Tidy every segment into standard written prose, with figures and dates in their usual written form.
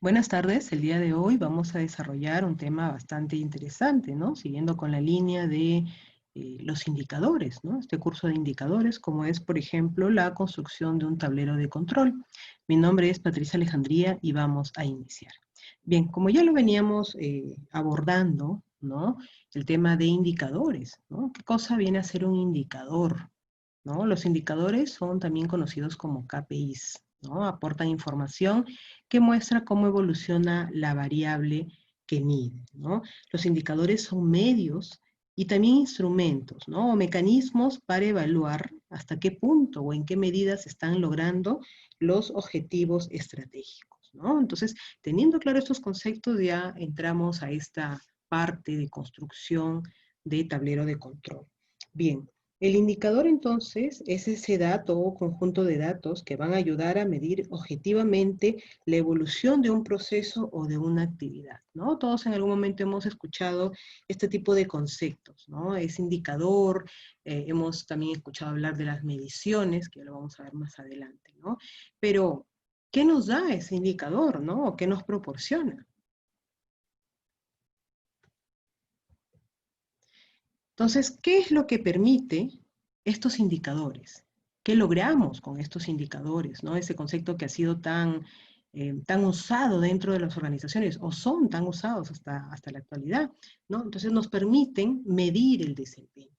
Buenas tardes, el día de hoy vamos a desarrollar un tema bastante interesante, ¿no? Siguiendo con la línea de los indicadores, ¿no? Este curso de indicadores, como es, por ejemplo, la construcción de un tablero de control. Mi nombre es Patricia Alejandría y vamos a iniciar. Bien, como ya lo veníamos abordando, ¿no? El tema de indicadores, ¿no? ¿Qué cosa viene a ser un indicador? ¿No? Los indicadores son también conocidos como KPIs, ¿no? Aportan información que muestra cómo evoluciona la variable que mide, ¿no? Los indicadores son medios y también instrumentos, ¿no? O mecanismos para evaluar hasta qué punto o en qué medida se están logrando los objetivos estratégicos, ¿no? Entonces, teniendo claro estos conceptos, ya entramos a esta parte de construcción de tablero de control. Bien, el indicador entonces es ese dato o conjunto de datos que van a ayudar a medir objetivamente la evolución de un proceso o de una actividad, ¿no? Todos en algún momento hemos escuchado este tipo de conceptos, ¿no? Es indicador, hemos también escuchado hablar de las mediciones, que lo vamos a ver más adelante, ¿no? Pero, ¿qué nos da ese indicador, ¿no? ¿O qué nos proporciona? Entonces, ¿qué es lo que permite estos indicadores? ¿Qué logramos con estos indicadores? ¿No? Ese concepto que ha sido tan usado dentro de las organizaciones, o son tan usados hasta la actualidad, ¿no? Entonces nos permiten medir el desempeño,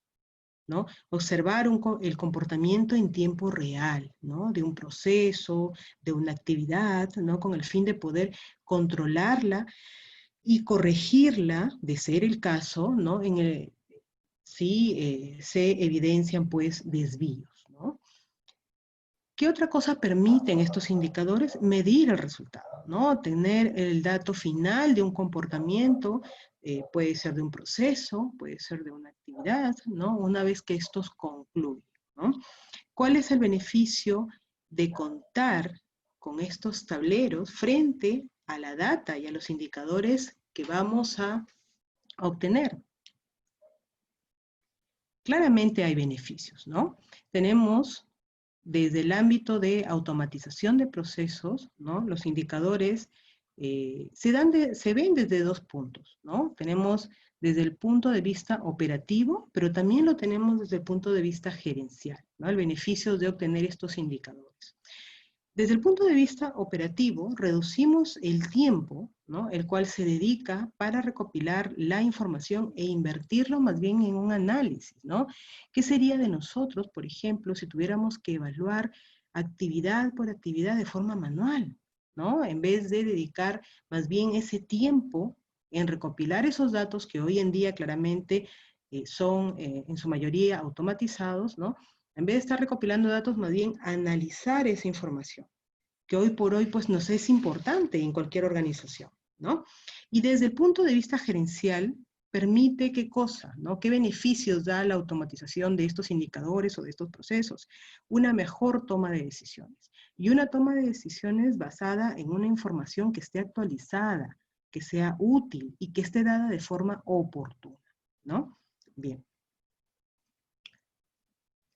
¿no? Observar el comportamiento en tiempo real, ¿no? De un proceso, de una actividad, ¿no? Con el fin de poder controlarla y corregirla, de ser el caso, ¿no? Si se evidencian pues desvíos, ¿no? ¿Qué otra cosa permiten estos indicadores? Medir el resultado, ¿no? Tener el dato final de un comportamiento, puede ser de un proceso, puede ser de una actividad, ¿no? Una vez que estos concluyen, ¿no? ¿Cuál es el beneficio de contar con estos tableros frente a la data y a los indicadores que vamos a obtener? Claramente hay beneficios, ¿no? Tenemos desde el ámbito de automatización de procesos, ¿no? Los indicadores se ven desde dos puntos, ¿no? Tenemos desde el punto de vista operativo, pero también lo tenemos desde el punto de vista gerencial, ¿no? El beneficio de obtener estos indicadores. Desde el punto de vista operativo, reducimos el tiempo, ¿no? El cual se dedica para recopilar la información e invertirlo más bien en un análisis, ¿no? ¿Qué sería de nosotros, por ejemplo, si tuviéramos que evaluar actividad por actividad de forma manual, ¿no? En vez de dedicar más bien ese tiempo en recopilar esos datos que hoy en día claramente son en su mayoría automatizados, ¿no? En vez de estar recopilando datos, más bien analizar esa información, que hoy por hoy pues nos es importante en cualquier organización, ¿no? Y desde el punto de vista gerencial, permite qué cosa, ¿no? ¿Qué beneficios da la automatización de estos indicadores o de estos procesos? Una mejor toma de decisiones. Y una toma de decisiones basada en una información que esté actualizada, que sea útil y que esté dada de forma oportuna, ¿no? Bien.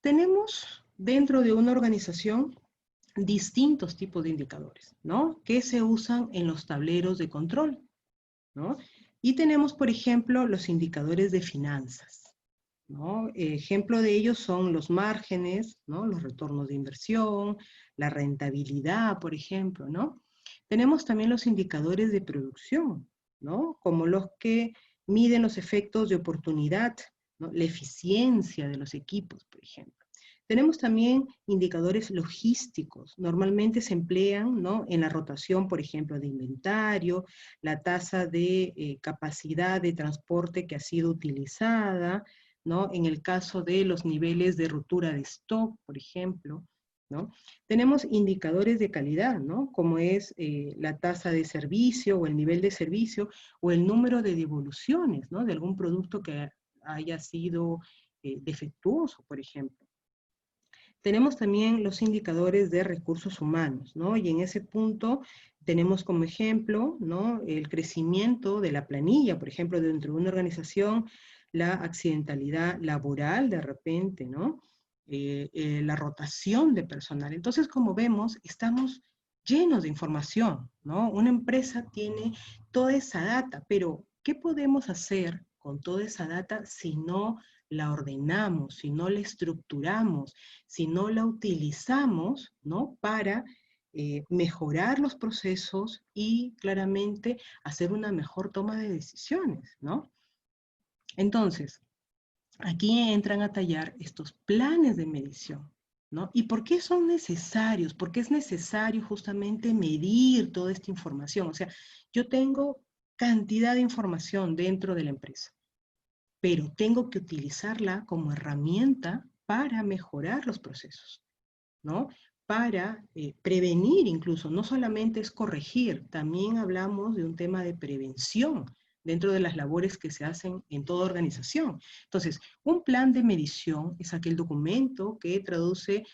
Tenemos dentro de una organización distintos tipos de indicadores, ¿no? Que se usan en los tableros de control, ¿no? Y tenemos, por ejemplo, los indicadores de finanzas, ¿no? Ejemplo de ellos son los márgenes, ¿no? Los retornos de inversión, la rentabilidad, por ejemplo, ¿no? Tenemos también los indicadores de producción, ¿no? Como los que miden los efectos de oportunidad, ¿no? La eficiencia de los equipos, por ejemplo. Tenemos también indicadores logísticos. Normalmente se emplean, ¿no? En la rotación, por ejemplo, de inventario, la tasa de capacidad de transporte que ha sido utilizada, ¿no? En el caso de los niveles de ruptura de stock, por ejemplo, ¿no? Tenemos indicadores de calidad, ¿no? Como es la tasa de servicio o el nivel de servicio o el número de devoluciones, ¿no? De algún producto que haya sido defectuoso, por ejemplo. Tenemos también los indicadores de recursos humanos, ¿no? Y en ese punto tenemos como ejemplo, ¿no? El crecimiento de la planilla, por ejemplo, dentro de una organización, la accidentalidad laboral de repente, ¿no? La rotación de personal. Entonces, como vemos, estamos llenos de información, ¿no? Una empresa tiene toda esa data, pero ¿qué podemos hacer con toda esa data si no la ordenamos, si no la estructuramos, si no la utilizamos, ¿no? Para mejorar los procesos y claramente hacer una mejor toma de decisiones, ¿no? Entonces, aquí entran a tallar estos planes de medición, ¿no? ¿Y por qué son necesarios? ¿Por qué es necesario justamente medir toda esta información? O sea, yo tengo cantidad de información dentro de la empresa, pero tengo que utilizarla como herramienta para mejorar los procesos, ¿no? Para prevenir incluso, no solamente es corregir, también hablamos de un tema de prevención dentro de las labores que se hacen en toda organización. Entonces, un plan de medición es aquel documento que traduce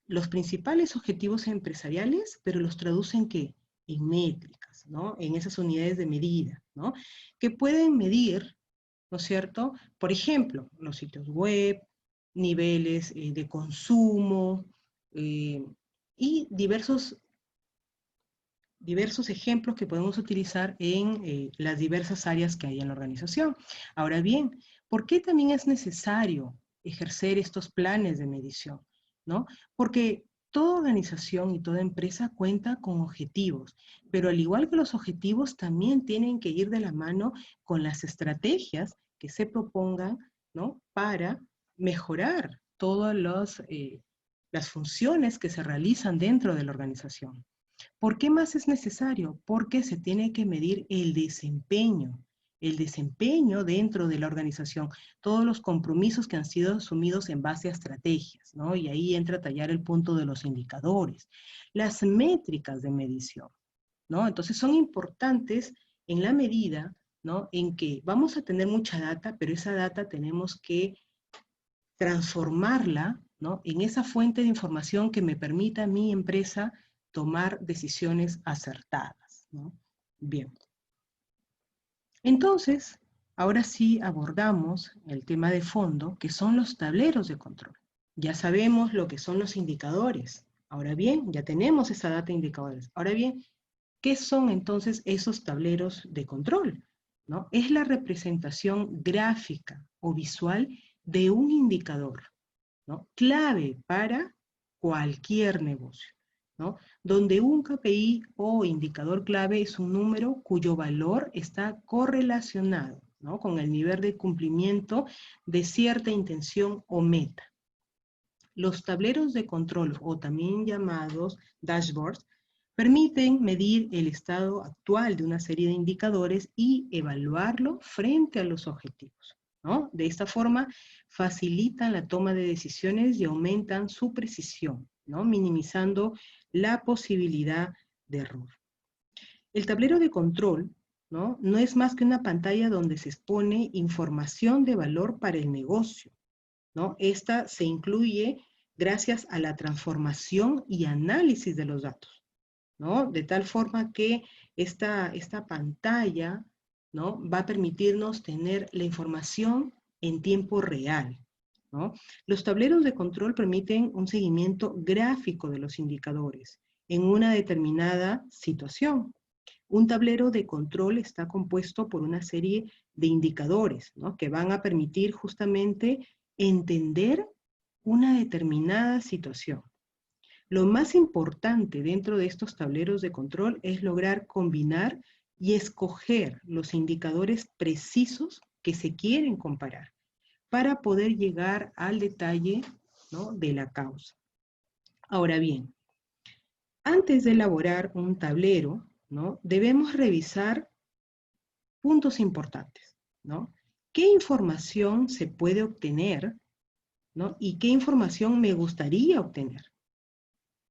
los principales objetivos empresariales, pero los traduce en qué? En métricas, ¿no? En esas unidades de medida, ¿no? Que pueden medir, ¿no es cierto? Por ejemplo, los sitios web, niveles de consumo, eh, y diversos ejemplos que podemos utilizar en las diversas áreas que hay en la organización. Ahora bien, ¿por qué también es necesario ejercer estos planes de medición? ¿No? Porque toda organización y toda empresa cuenta con objetivos, pero al igual que los objetivos también tienen que ir de la mano con las estrategias que se propongan, ¿no? Para mejorar todas las funciones que se realizan dentro de la organización. ¿Por qué más es necesario? Porque se tiene que medir el desempeño dentro de la organización, todos los compromisos que han sido asumidos en base a estrategias, ¿no? Y ahí entra a tallar el punto de los indicadores, las métricas de medición, ¿no? Entonces son importantes en la medida, ¿no? En que vamos a tener mucha data, pero esa data tenemos que transformarla, ¿no? En esa fuente de información que me permita a mi empresa tomar decisiones acertadas, ¿no? Bien. Entonces, ahora sí abordamos el tema de fondo, que son los tableros de control. Ya sabemos lo que son los indicadores. Ahora bien, ya tenemos esa data de indicadores. Ahora bien, ¿qué son entonces esos tableros de control? ¿No? Es la representación gráfica o visual de un indicador, ¿no? Clave para cualquier negocio, ¿no? Donde un KPI o indicador clave es un número cuyo valor está correlacionado, ¿no? Con el nivel de cumplimiento de cierta intención o meta. Los tableros de control, o también llamados dashboards, permiten medir el estado actual de una serie de indicadores y evaluarlo frente a los objetivos, ¿no? De esta forma, facilitan la toma de decisiones y aumentan su precisión, ¿no? Minimizando la posibilidad de error. El tablero de control, ¿no? No es más que una pantalla donde se expone información de valor para el negocio, ¿no? Esta se incluye gracias a la transformación y análisis de los datos, ¿no? De tal forma que esta pantalla, ¿no? Va a permitirnos tener la información en tiempo real, ¿no? Los tableros de control permiten un seguimiento gráfico de los indicadores en una determinada situación. Un tablero de control está compuesto por una serie de indicadores, ¿no? Que van a permitir justamente entender una determinada situación. Lo más importante dentro de estos tableros de control es lograr combinar y escoger los indicadores precisos que se quieren comparar para poder llegar al detalle, ¿no? De la causa. Ahora bien, antes de elaborar un tablero, ¿no? Debemos revisar puntos importantes, ¿no? ¿Qué información se puede obtener, ¿no? Y qué información me gustaría obtener,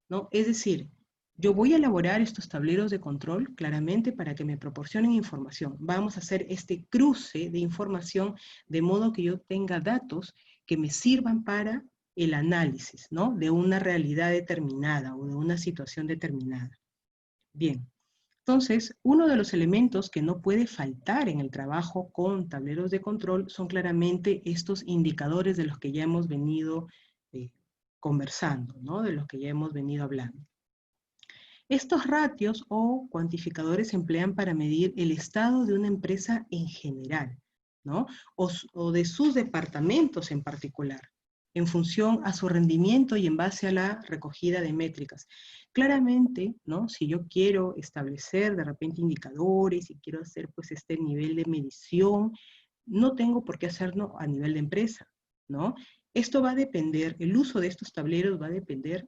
¿no? Es decir, yo voy a elaborar estos tableros de control claramente para que me proporcionen información. Vamos a hacer este cruce de información de modo que yo tenga datos que me sirvan para el análisis, ¿no? De una realidad determinada o de una situación determinada. Bien. Entonces, uno de los elementos que no puede faltar en el trabajo con tableros de control son claramente estos indicadores de los que ya hemos venido conversando, ¿no? De los que ya hemos venido hablando. Estos ratios o cuantificadores se emplean para medir el estado de una empresa en general, ¿no? O de sus departamentos en particular, en función a su rendimiento y en base a la recogida de métricas. Claramente, ¿no? Si yo quiero establecer de repente indicadores y quiero hacer pues este nivel de medición, no tengo por qué hacerlo a nivel de empresa, ¿no? Esto va a depender, el uso de estos tableros va a depender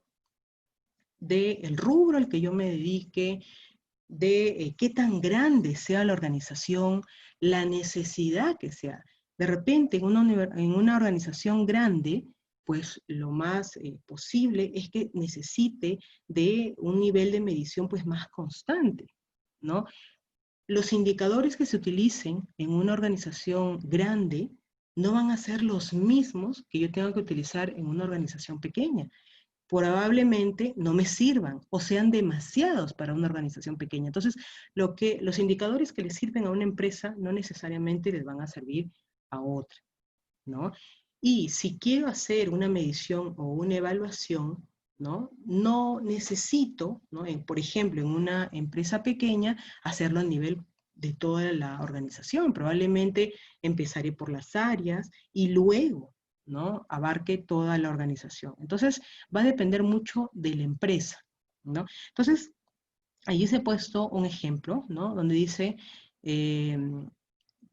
del rubro al que yo me dedique, de qué tan grande sea la organización, la necesidad que sea. De repente, en una organización grande, pues lo más posible es que necesite de un nivel de medición pues más constante, ¿no? Los indicadores que se utilicen en una organización grande no van a ser los mismos que yo tengo que utilizar en una organización pequeña. Probablemente no me sirvan o sean demasiados para una organización pequeña. Entonces, los indicadores que le sirven a una empresa no necesariamente les van a servir a otra, ¿no? Y si quiero hacer una medición o una evaluación, ¿no? No necesito, ¿no? Por ejemplo, en una empresa pequeña, hacerlo a nivel de toda la organización. Probablemente empezaré por las áreas y luego, ¿no? Abarque toda la organización. Entonces, va a depender mucho de la empresa, ¿no? Entonces, allí se ha puesto un ejemplo, ¿no? Donde dice, eh,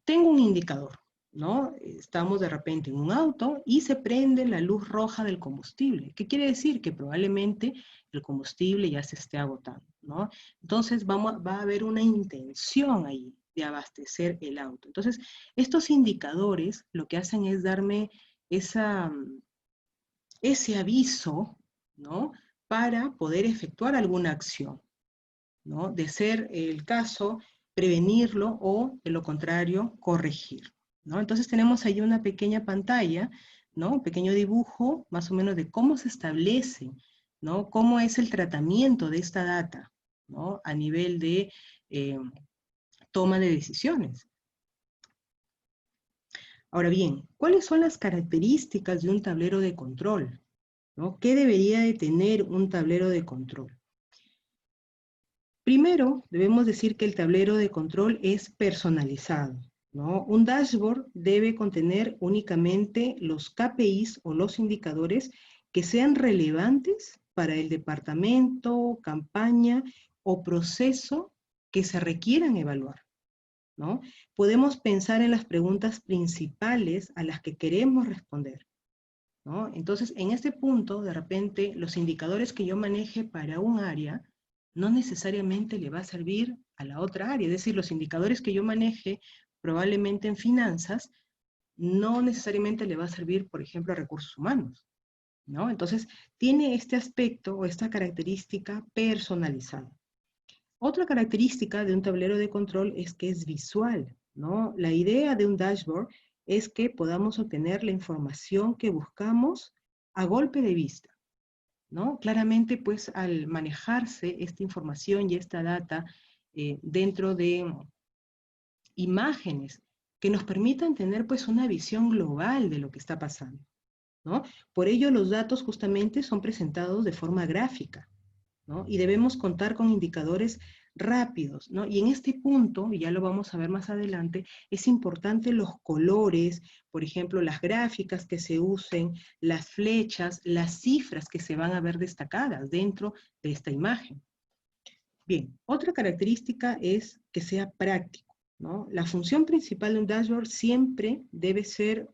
tengo un indicador, ¿no? Estamos de repente en un auto y se prende la luz roja del combustible. ¿Qué quiere decir? Que probablemente el combustible ya se esté agotando, ¿no? Entonces va a haber una intención ahí de abastecer el auto. Entonces, estos indicadores lo que hacen es darme ese aviso, ¿no? Para poder efectuar alguna acción, ¿no? De ser el caso, prevenirlo o, de lo contrario, corregir, ¿no? Entonces tenemos ahí una pequeña pantalla, ¿no? Un pequeño dibujo, más o menos, de cómo se establece, ¿no? Cómo es el tratamiento de esta data, ¿no? A nivel de toma de decisiones. Ahora bien, ¿cuáles son las características de un tablero de control? ¿No? ¿Qué debería de tener un tablero de control? Primero, debemos decir que el tablero de control es personalizado, ¿no? Un dashboard debe contener únicamente los KPIs o los indicadores que sean relevantes para el departamento, campaña o proceso que se requieran evaluar, ¿no? Podemos pensar en las preguntas principales a las que queremos responder, ¿no? Entonces, en este punto, de repente, los indicadores que yo maneje para un área no necesariamente le va a servir a la otra área. Es decir, los indicadores que yo maneje probablemente en finanzas no necesariamente le va a servir, por ejemplo, a recursos humanos, ¿no? Entonces, tiene este aspecto o esta característica personalizada. Otra característica de un tablero de control es que es visual, ¿no? La idea de un dashboard es que podamos obtener la información que buscamos a golpe de vista, ¿no? Claramente, pues, al manejarse esta información y esta data dentro de imágenes que nos permitan tener, pues, una visión global de lo que está pasando, ¿no? Por ello, los datos justamente son presentados de forma gráfica, ¿no? Y debemos contar con indicadores rápidos, ¿no? Y en este punto, y ya lo vamos a ver más adelante, es importante los colores, por ejemplo, las gráficas que se usen, las flechas, las cifras que se van a ver destacadas dentro de esta imagen. Bien, otra característica es que sea práctico, ¿no? La función principal de un dashboard siempre debe ser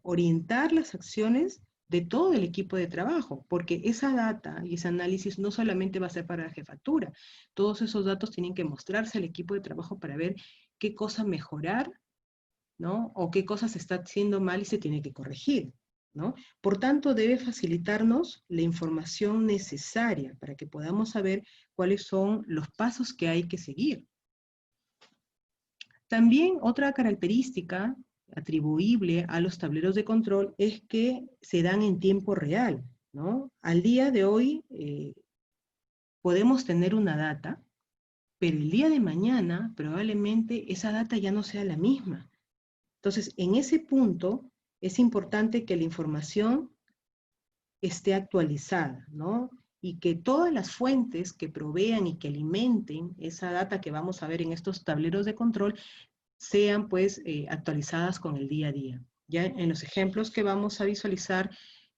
orientar las acciones de todo el equipo de trabajo, porque esa data y ese análisis no solamente va a ser para la jefatura, todos esos datos tienen que mostrarse al equipo de trabajo para ver qué cosa mejorar, ¿no? O qué cosa se está haciendo mal y se tiene que corregir, ¿no? Por tanto, debe facilitarnos la información necesaria para que podamos saber cuáles son los pasos que hay que seguir. También otra característica atribuible a los tableros de control es que se dan en tiempo real, ¿no? Al día de hoy podemos tener una data, pero el día de mañana probablemente esa data ya no sea la misma. Entonces, en ese punto es importante que la información esté actualizada, ¿no? y que todas las fuentes que provean y que alimenten esa data que vamos a ver en estos tableros de control sean pues actualizadas con el día a día. Ya en los ejemplos que vamos a visualizar,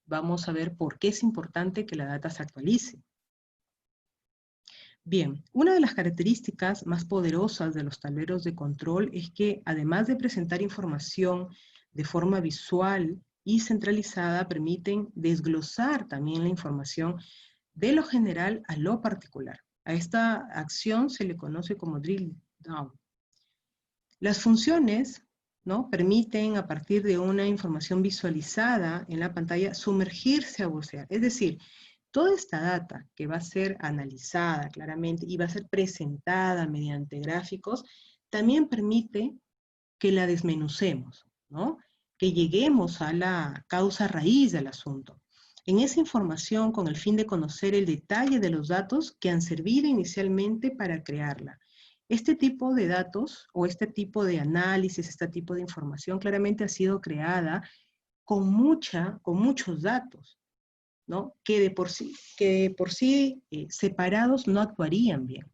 vamos a ver por qué es importante que la data se actualice. Bien, una de las características más poderosas de los tableros de control es que, además de presentar información de forma visual y centralizada, permiten desglosar también la información de lo general a lo particular. A esta acción se le conoce como drill down. Las funciones, ¿no?, permiten, a partir de una información visualizada en la pantalla, sumergirse a bucear. Es decir, toda esta data que va a ser analizada claramente y va a ser presentada mediante gráficos, también permite que la desmenucemos, ¿no? Que lleguemos a la causa raíz del asunto. En esa información, con el fin de conocer el detalle de los datos que han servido inicialmente para crearla. Este tipo de datos, o este tipo de análisis, este tipo de información, claramente ha sido creada con muchos datos, ¿no? Que de por sí separados no actuarían bien,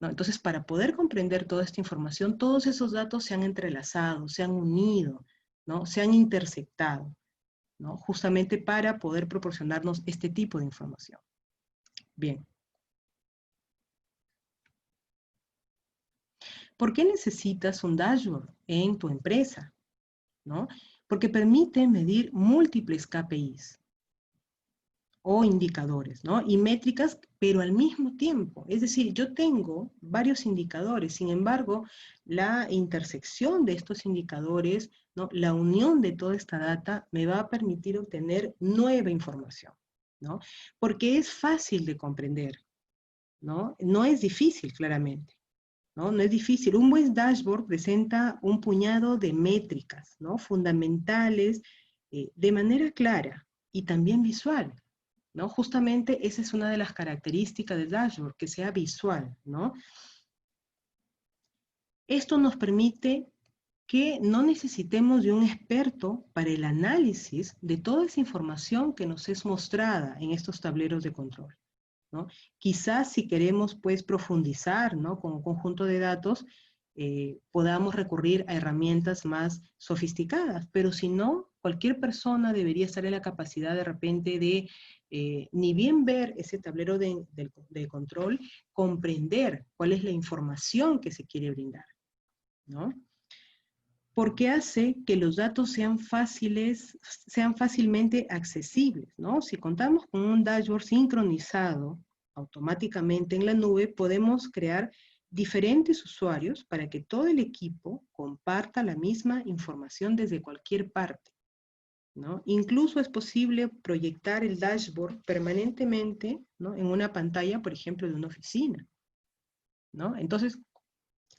¿no? Entonces, para poder comprender toda esta información, todos esos datos se han entrelazado, se han unido, ¿no? Se han intersectado, ¿no? Justamente para poder proporcionarnos este tipo de información. Bien. ¿Por qué necesitas un dashboard en tu empresa? ¿No? Porque permite medir múltiples KPIs o indicadores, ¿no? Y métricas, pero al mismo tiempo. Es decir, yo tengo varios indicadores, sin embargo, la intersección de estos indicadores, ¿no?, la unión de toda esta data me va a permitir obtener nueva información, ¿no? Porque es fácil de comprender, ¿no? No es difícil, claramente. ¿No? No es difícil. Un buen dashboard presenta un puñado de métricas, ¿no?, fundamentales, de manera clara y también visual, ¿no? Justamente esa es una de las características del dashboard, que sea visual, ¿no? Esto nos permite que no necesitemos de un experto para el análisis de toda esa información que nos es mostrada en estos tableros de control, ¿no? Quizás si queremos pues profundizar, ¿no?, con un conjunto de datos, podamos recurrir a herramientas más sofisticadas, pero si no, cualquier persona debería estar en la capacidad de repente de, ni bien ver ese tablero de control, comprender cuál es la información que se quiere brindar, ¿no? Porque hace que los datos sean fácilmente accesibles, ¿no? Si contamos con un dashboard sincronizado automáticamente en la nube, podemos crear diferentes usuarios para que todo el equipo comparta la misma información desde cualquier parte, ¿no? Incluso es posible proyectar el dashboard permanentemente, ¿no?, en una pantalla, por ejemplo, de una oficina, ¿no? Entonces,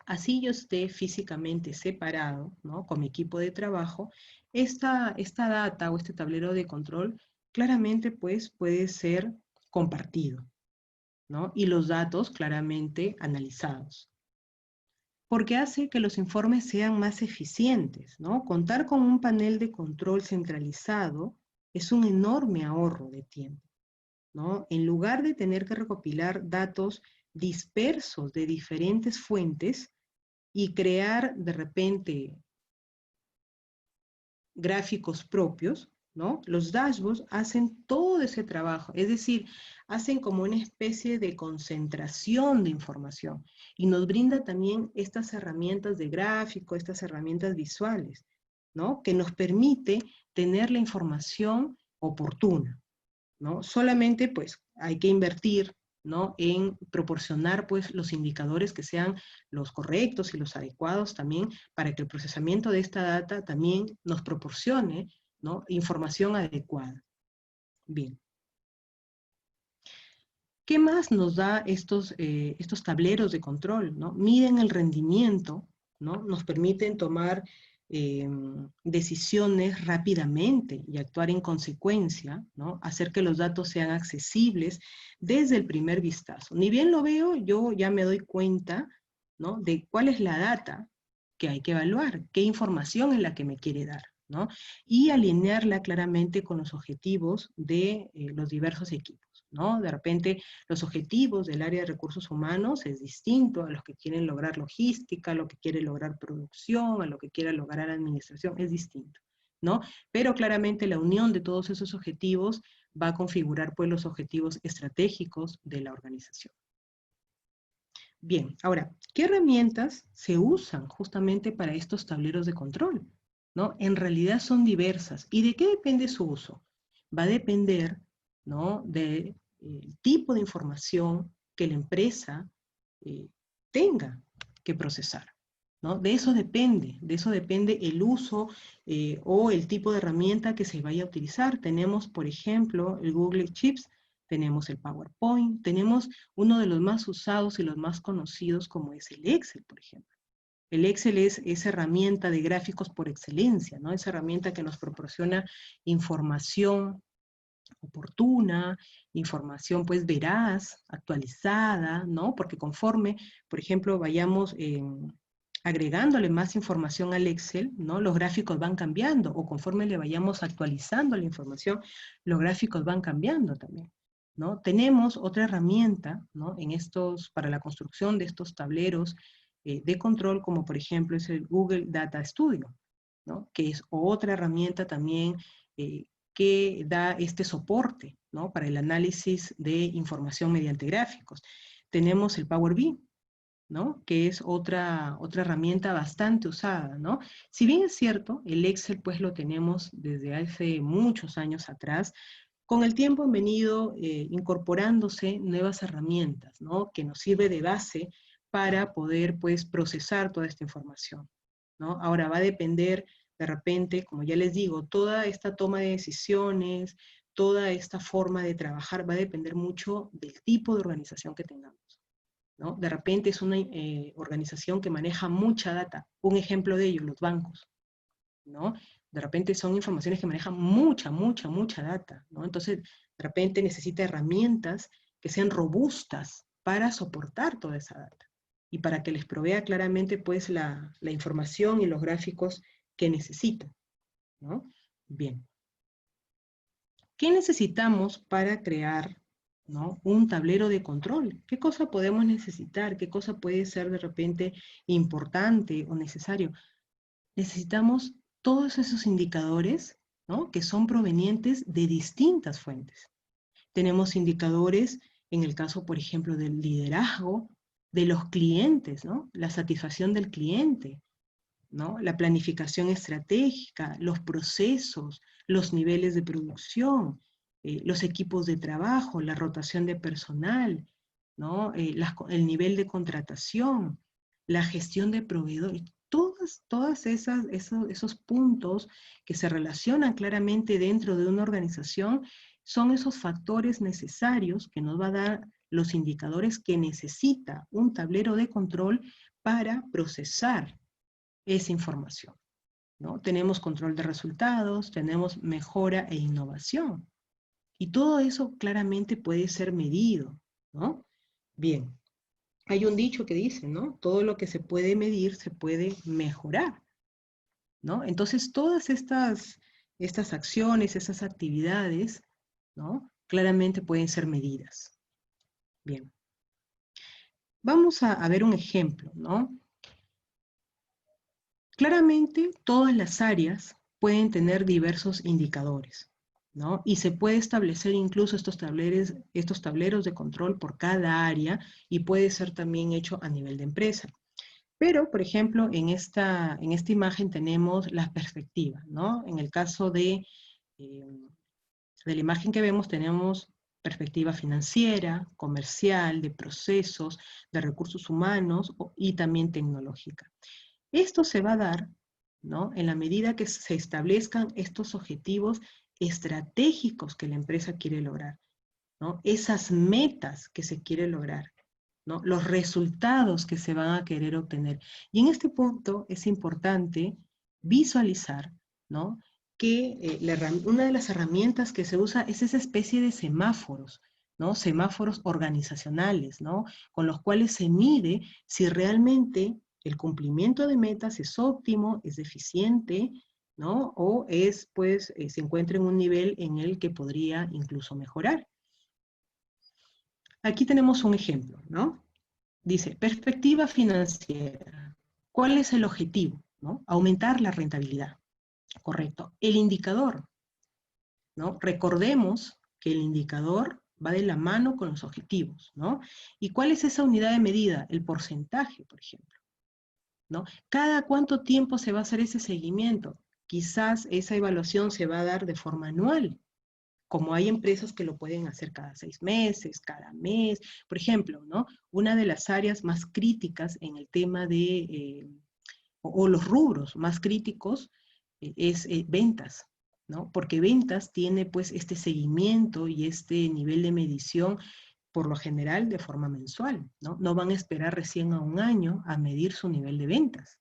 así yo esté físicamente separado, ¿no?, con mi equipo de trabajo, esta data o este tablero de control claramente pues puede ser compartido, ¿no? Y los datos claramente analizados. Porque hace que los informes sean más eficientes, ¿no? Contar con un panel de control centralizado es un enorme ahorro de tiempo, ¿no? En lugar de tener que recopilar datos dispersos de diferentes fuentes, y crear de repente gráficos propios, ¿no? Los dashboards hacen todo ese trabajo, es decir, hacen como una especie de concentración de información y nos brinda también estas herramientas de gráfico, estas herramientas visuales, ¿no?, que nos permite tener la información oportuna, ¿no? Solamente pues hay que invertir, ¿no?, en proporcionar pues los indicadores que sean los correctos y los adecuados también para que el procesamiento de esta data también nos proporcione, ¿no?, información adecuada. Bien. ¿Qué más nos da estos tableros de control, ¿no? Miden el rendimiento, ¿no? Nos permiten tomar decisiones rápidamente y actuar en consecuencia, ¿no? Hacer que los datos sean accesibles desde el primer vistazo. Ni bien lo veo, yo ya me doy cuenta, ¿no?, de cuál es la data que hay que evaluar, qué información es la que me quiere dar, ¿no? Y alinearla claramente con los objetivos de los diversos equipos, ¿no? De repente, los objetivos del área de recursos humanos es distinto a los que quieren lograr logística, a lo que quiere lograr producción, a lo que quiere lograr administración, es distinto, ¿no? Pero claramente la unión de todos esos objetivos va a configurar pues los objetivos estratégicos de la organización. Bien, ahora, ¿qué herramientas se usan justamente para estos tableros de control? ¿No? En realidad son diversas. ¿Y de qué depende su uso? Va a depender, ¿no?, del tipo de información que la empresa tenga que procesar, ¿no? De eso depende el uso o el tipo de herramienta que se vaya a utilizar. Tenemos, por ejemplo, el Google Sheets, tenemos el PowerPoint, tenemos uno de los más usados y los más conocidos como es el Excel, por ejemplo. El Excel es esa herramienta de gráficos por excelencia, ¿no? Esa herramienta que nos proporciona información oportuna, información pues veraz, actualizada, ¿no? Porque conforme, por ejemplo, vayamos agregándole más información al Excel, ¿no? Los gráficos van cambiando, o conforme le vayamos actualizando la información, los gráficos van cambiando también, ¿no? Tenemos otra herramienta, ¿no?, para la construcción de estos tableros de control, como por ejemplo es el Google Data Studio, ¿no?, que es otra herramienta también que da este soporte, ¿no?, para el análisis de información mediante gráficos. Tenemos el Power BI, ¿no?, que es otra herramienta bastante usada, ¿no? Si bien es cierto, el Excel pues lo tenemos desde hace muchos años atrás, con el tiempo han venido incorporándose nuevas herramientas, ¿no?, que nos sirve de base para poder pues procesar toda esta información, ¿no? Ahora va a depender de repente, como ya les digo, toda esta toma de decisiones, toda esta forma de trabajar va a depender mucho del tipo de organización que tengamos, ¿no? De repente es una organización que maneja mucha data. Un ejemplo de ello, los bancos, ¿no? De repente son informaciones que manejan mucha data, ¿no? Entonces, de repente necesita herramientas que sean robustas para soportar toda esa data y para que les provea claramente, pues, la información y los gráficos que necesitan, ¿no? Bien. ¿Qué necesitamos para crear, ¿no?, un tablero de control? ¿Qué cosa podemos necesitar? ¿Qué cosa puede ser de repente importante o necesario? Necesitamos todos esos indicadores, ¿no?, que son provenientes de distintas fuentes. Tenemos indicadores en el caso, por ejemplo, del liderazgo, de los clientes, ¿no?, la satisfacción del cliente, ¿no?, la planificación estratégica, los procesos, los niveles de producción, los equipos de trabajo, la rotación de personal, ¿no?, el nivel de contratación, la gestión de proveedores, todas esos puntos que se relacionan claramente dentro de una organización son esos factores necesarios que nos va a dar los indicadores que necesita un tablero de control para procesar esa información, ¿no? Tenemos control de resultados, tenemos mejora e innovación. Y todo eso claramente puede ser medido, ¿no? Bien, hay un dicho que dice, ¿no? Todo lo que se puede medir se puede mejorar, ¿no? Entonces, todas estas acciones, esas actividades, ¿no?, claramente pueden ser medidas. Bien. Vamos a ver un ejemplo, ¿no? Claramente, todas las áreas pueden tener diversos indicadores, ¿no? Y se puede establecer incluso estos tableros de control por cada área y puede ser también hecho a nivel de empresa. Pero, por ejemplo, en esta imagen tenemos la perspectiva, ¿no? En el caso de la imagen que vemos tenemos perspectiva financiera, comercial, de procesos, de recursos humanos y también tecnológica. Esto se va a dar, ¿no?, en la medida que se establezcan estos objetivos estratégicos que la empresa quiere lograr, ¿no? Esas metas que se quiere lograr, ¿no?, los resultados que se van a querer obtener. Y en este punto es importante visualizar, ¿no?, que una de las herramientas que se usa es esa especie de semáforos, ¿no?, semáforos organizacionales, ¿no?, con los cuales se mide si realmente el cumplimiento de metas es óptimo, es eficiente, ¿no? O se encuentra en un nivel en el que podría incluso mejorar. Aquí tenemos un ejemplo, ¿no? Dice, perspectiva financiera. ¿Cuál es el objetivo? ¿No? Aumentar la rentabilidad. Correcto. El indicador, ¿no? Recordemos que el indicador va de la mano con los objetivos, ¿no? ¿Y cuál es esa unidad de medida? El porcentaje, por ejemplo, ¿no? ¿Cada cuánto tiempo se va a hacer ese seguimiento? Quizás esa evaluación se va a dar de forma anual, como hay empresas que lo pueden hacer cada 6 meses, cada mes. Por ejemplo, ¿no? Una de las áreas más críticas en el tema o los rubros más críticos es ventas, ¿no? Porque ventas tiene pues este seguimiento y este nivel de medición por lo general de forma mensual, ¿no? No van a esperar recién a un año a medir su nivel de ventas,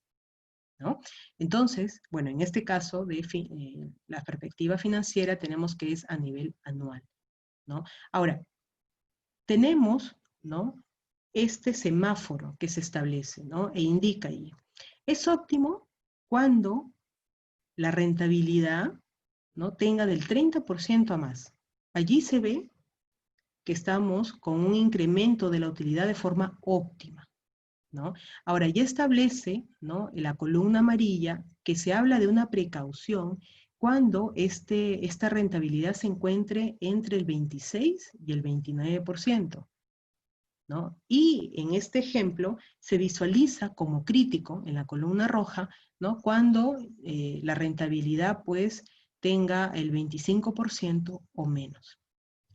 ¿no? Entonces, bueno, en este caso de la perspectiva financiera tenemos que es a nivel anual, ¿no? Ahora, tenemos, ¿no? Este semáforo que se establece, ¿no? E indica ahí. Es óptimo cuando la rentabilidad, ¿no? Tenga del 30% a más. Allí se ve que estamos con un incremento de la utilidad de forma óptima, ¿no? Ahora, ya establece, ¿no? En la columna amarilla que se habla de una precaución cuando esta rentabilidad se encuentre entre el 26 y el 29%. ¿No? Y en este ejemplo se visualiza como crítico en la columna roja, ¿no? Cuando la rentabilidad pues tenga el 25% o menos.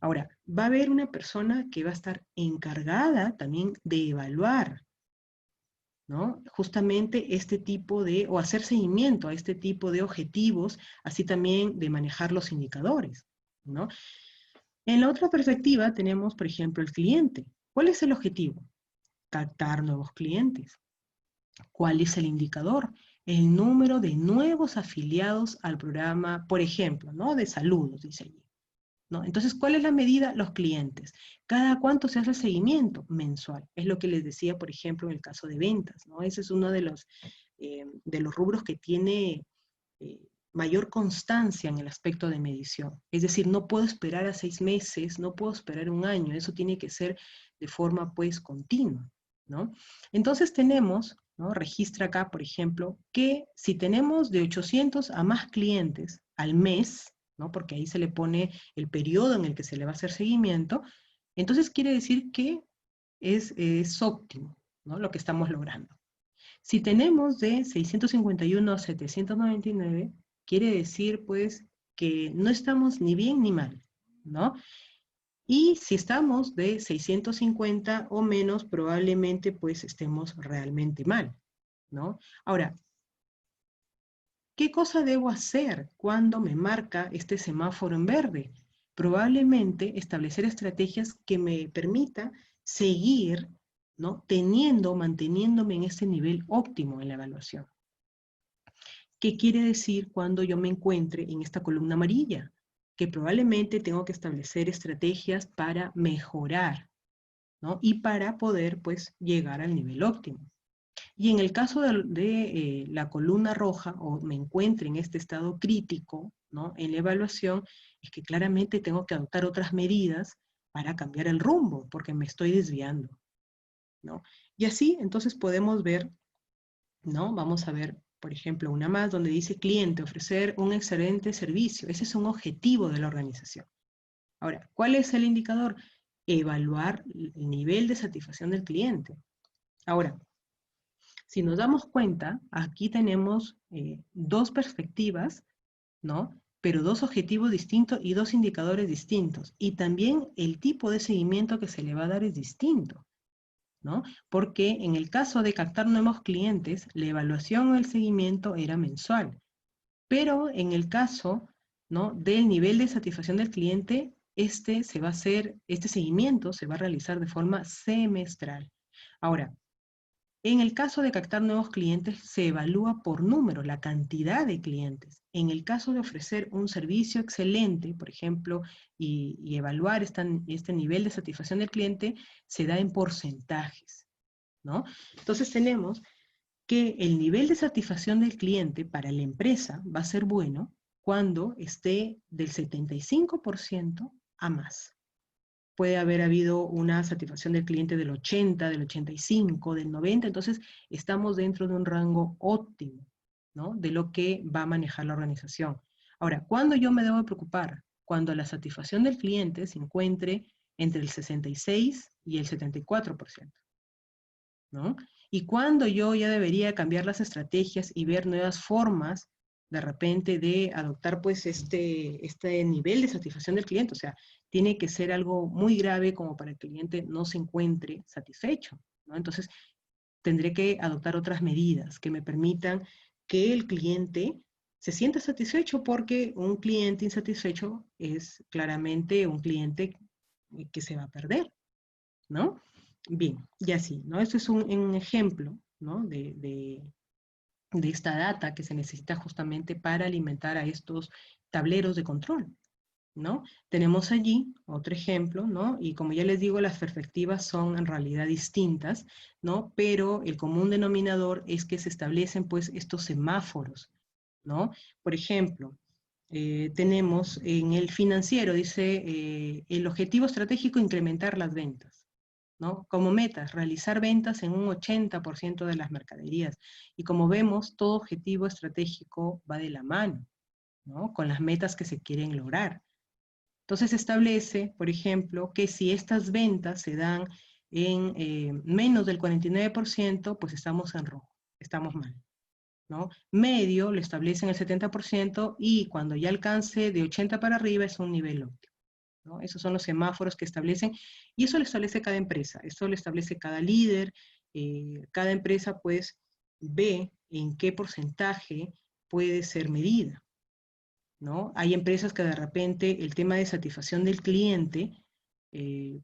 Ahora, va a haber una persona que va a estar encargada también de evaluar, ¿no? Justamente este tipo o hacer seguimiento a este tipo de objetivos, así también de manejar los indicadores, ¿no? En la otra perspectiva tenemos, por ejemplo, el cliente. ¿Cuál es el objetivo? Captar nuevos clientes. ¿Cuál es el indicador? El número de nuevos afiliados al programa, por ejemplo, ¿no? De saludos, dice allí, ¿no? Entonces, ¿cuál es la medida? Los clientes. ¿Cada cuánto se hace el seguimiento? Mensual. Es lo que les decía, por ejemplo, en el caso de ventas, ¿no? Ese es uno de los rubros que tiene mayor constancia en el aspecto de medición. Es decir, no puedo esperar a 6 meses, no puedo esperar un año, eso tiene que ser de forma, pues, continua, ¿no? Entonces tenemos, ¿no? Registra acá, por ejemplo, que si tenemos de 800 a más clientes al mes, ¿no? Porque ahí se le pone el periodo en el que se le va a hacer seguimiento, entonces quiere decir que es óptimo, ¿no? Lo que estamos logrando. Si tenemos de 651 a 799, quiere decir pues que no estamos ni bien ni mal, ¿no? Y si estamos de 650 o menos, probablemente pues estemos realmente mal, ¿no? Ahora, ¿qué cosa debo hacer cuando me marca este semáforo en verde? Probablemente establecer estrategias que me permita seguir, ¿no? Manteniéndome en ese nivel óptimo en la evaluación. ¿Qué quiere decir cuando yo me encuentre en esta columna amarilla? Que probablemente tengo que establecer estrategias para mejorar, ¿no? Y para poder, pues, llegar al nivel óptimo. Y en el caso de la columna roja, o me encuentre en este estado crítico, ¿no? En la evaluación, es que claramente tengo que adoptar otras medidas para cambiar el rumbo, porque me estoy desviando, ¿no? Y así, entonces podemos ver, ¿no? Vamos a ver, por ejemplo, una más donde dice cliente, ofrecer un excelente servicio. Ese es un objetivo de la organización. Ahora, ¿cuál es el indicador? Evaluar el nivel de satisfacción del cliente. Ahora, si nos damos cuenta, aquí tenemos dos perspectivas, ¿no? Pero dos objetivos distintos y dos indicadores distintos. Y también el tipo de seguimiento que se le va a dar es distinto, ¿no? Porque en el caso de captar nuevos clientes, la evaluación o el seguimiento era mensual. Pero en el caso, ¿no? Del nivel de satisfacción del cliente, este seguimiento se va a realizar de forma semestral. Ahora, en el caso de captar nuevos clientes, se evalúa por número, la cantidad de clientes. En el caso de ofrecer un servicio excelente, por ejemplo, y evaluar este nivel de satisfacción del cliente, se da en porcentajes, ¿no? Entonces tenemos que el nivel de satisfacción del cliente para la empresa va a ser bueno cuando esté del 75% a más. Puede haber habido una satisfacción del cliente del 80, del 85, del 90, entonces estamos dentro de un rango óptimo, ¿no? De lo que va a manejar la organización. Ahora, ¿cuándo yo me debo preocupar? Cuando la satisfacción del cliente se encuentre entre el 66 y el 74%, ¿no? Y cuando yo ya debería cambiar las estrategias y ver nuevas formas de repente de adoptar pues este nivel de satisfacción del cliente. O sea, tiene que ser algo muy grave como para que el cliente no se encuentre satisfecho, ¿no? Entonces, tendré que adoptar otras medidas que me permitan que el cliente se sienta satisfecho, porque un cliente insatisfecho es claramente un cliente que se va a perder, ¿no? Bien, y así, ¿no? Esto es un ejemplo, ¿no? De esta data que se necesita justamente para alimentar a estos tableros de control, ¿no? Tenemos allí otro ejemplo, ¿no? Y como ya les digo, las perspectivas son en realidad distintas, ¿no? Pero el común denominador es que se establecen pues estos semáforos, ¿no? Por ejemplo, tenemos en el financiero, dice, el objetivo estratégico, incrementar las ventas, ¿no? Como metas, realizar ventas en un 80% de las mercaderías. Y como vemos, todo objetivo estratégico va de la mano, ¿no? Con las metas que se quieren lograr. Entonces establece, por ejemplo, que si estas ventas se dan en menos del 49%, pues estamos en rojo, estamos mal, ¿no? Medio lo establece en el 70%, y cuando ya alcance de 80 para arriba es un nivel óptimo, ¿no? Esos son los semáforos que establecen, y eso lo establece cada empresa, eso lo establece cada líder. Cada empresa pues ve en qué porcentaje puede ser medida, ¿no? Hay empresas que de repente el tema de satisfacción del cliente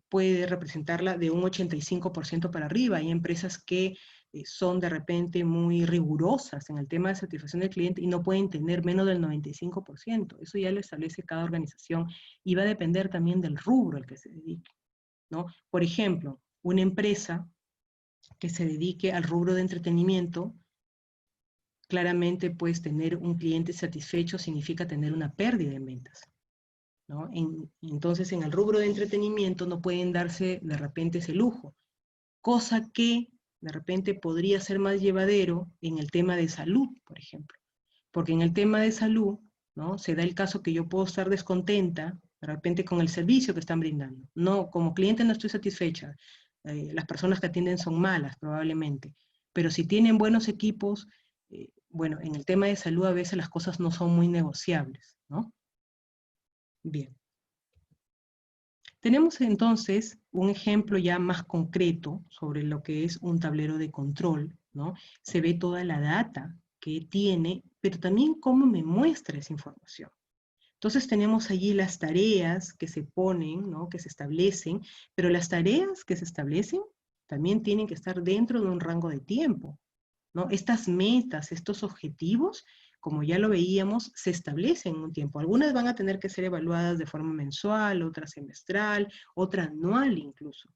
puede representarla de un 85% para arriba. Hay empresas que son de repente muy rigurosas en el tema de satisfacción del cliente y no pueden tener menos del 95%. Eso ya lo establece cada organización y va a depender también del rubro al que se dedique, ¿no? Por ejemplo, una empresa que se dedique al rubro de entretenimiento, claramente pues tener un cliente satisfecho significa tener una pérdida en ventas, ¿no? Entonces, en el rubro de entretenimiento no pueden darse de repente ese lujo, cosa que de repente podría ser más llevadero en el tema de salud, por ejemplo. Porque en el tema de salud, ¿no? Se da el caso que yo puedo estar descontenta de repente con el servicio que están brindando. No, como cliente no estoy satisfecha. Las personas que atienden son malas, probablemente. Pero si tienen buenos equipos, bueno, en el tema de salud a veces las cosas no son muy negociables, ¿no? Bien. Tenemos entonces un ejemplo ya más concreto sobre lo que es un tablero de control, ¿no? Se ve toda la data que tiene, pero también cómo me muestra esa información. Entonces tenemos allí las tareas que se ponen, ¿no? Que se establecen, pero las tareas que se establecen también tienen que estar dentro de un rango de tiempo, ¿no? Estas metas, estos objetivos, como ya lo veíamos, se establecen en un tiempo. Algunas van a tener que ser evaluadas de forma mensual, otra semestral, otra anual incluso.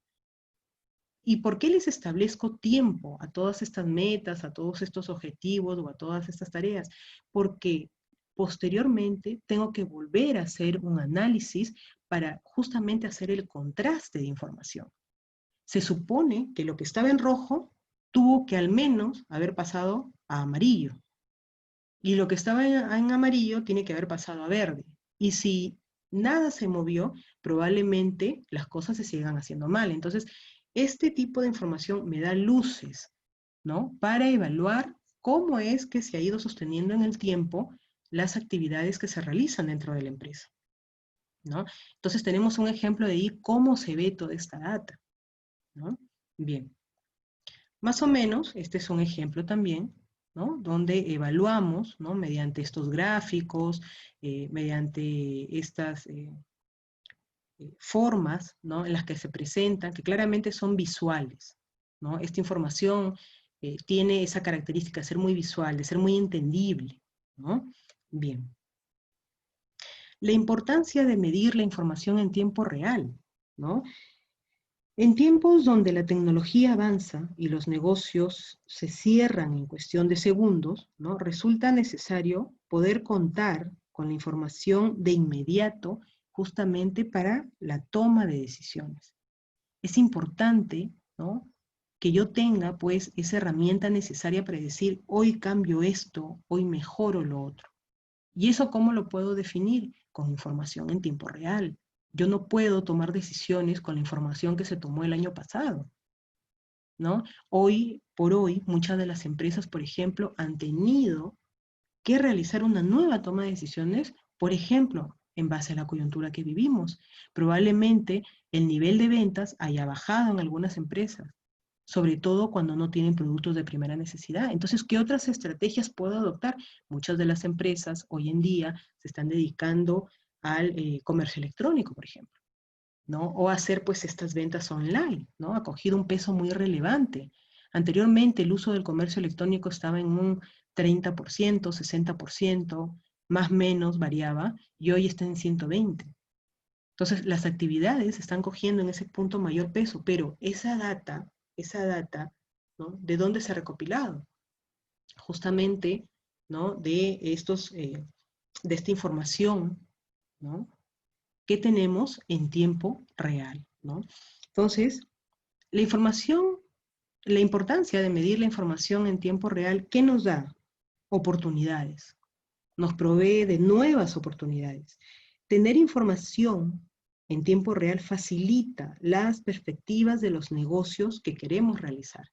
¿Y por qué les establezco tiempo a todas estas metas, a todos estos objetivos o a todas estas tareas? Porque posteriormente tengo que volver a hacer un análisis para justamente hacer el contraste de información. Se supone que lo que estaba en rojo tuvo que al menos haber pasado a amarillo. Y lo que estaba en amarillo tiene que haber pasado a verde. Y si nada se movió, probablemente las cosas se sigan haciendo mal. Entonces, este tipo de información me da luces, ¿no? Para evaluar cómo es que se ha ido sosteniendo en el tiempo las actividades que se realizan dentro de la empresa, ¿no? Entonces, tenemos un ejemplo de ahí cómo se ve toda esta data, ¿no? Bien. Más o menos, este es un ejemplo también, ¿no? Donde evaluamos, ¿no? Mediante estos gráficos, mediante estas formas, ¿no? En las que se presentan, que claramente son visuales, ¿no? Esta información tiene esa característica de ser muy visual, de ser muy entendible, ¿no? Bien. La importancia de medir la información en tiempo real, ¿no? En tiempos donde la tecnología avanza y los negocios se cierran en cuestión de segundos, ¿no? Resulta necesario poder contar con la información de inmediato justamente para la toma de decisiones. Es importante, ¿no?, que yo tenga pues esa herramienta necesaria para decir, hoy cambio esto, hoy mejoro lo otro. ¿Y eso cómo lo puedo definir? Con información en tiempo real. Yo no puedo tomar decisiones con la información que se tomó el año pasado, ¿no? Hoy por hoy, muchas de las empresas, por ejemplo, han tenido que realizar una nueva toma de decisiones, por ejemplo, en base a la coyuntura que vivimos. Probablemente el nivel de ventas haya bajado en algunas empresas, sobre todo cuando no tienen productos de primera necesidad. Entonces, ¿qué otras estrategias puedo adoptar? Muchas de las empresas hoy en día se están dedicando al comercio electrónico, por ejemplo, ¿no? O hacer pues estas ventas online, ¿no? Ha cogido un peso muy relevante. Anteriormente el uso del comercio electrónico estaba en un 30%, 60%, más o menos variaba, y hoy está en 120. Entonces las actividades están cogiendo en ese punto mayor peso, pero esa data, ¿no? ¿De dónde se ha recopilado? Justamente, ¿no? De esta información, ¿no?, que tenemos en tiempo real, ¿no? Entonces, la información, la importancia de medir la información en tiempo real, ¿qué nos da? Oportunidades. Nos provee de nuevas oportunidades. Tener información en tiempo real facilita las perspectivas de los negocios que queremos realizar.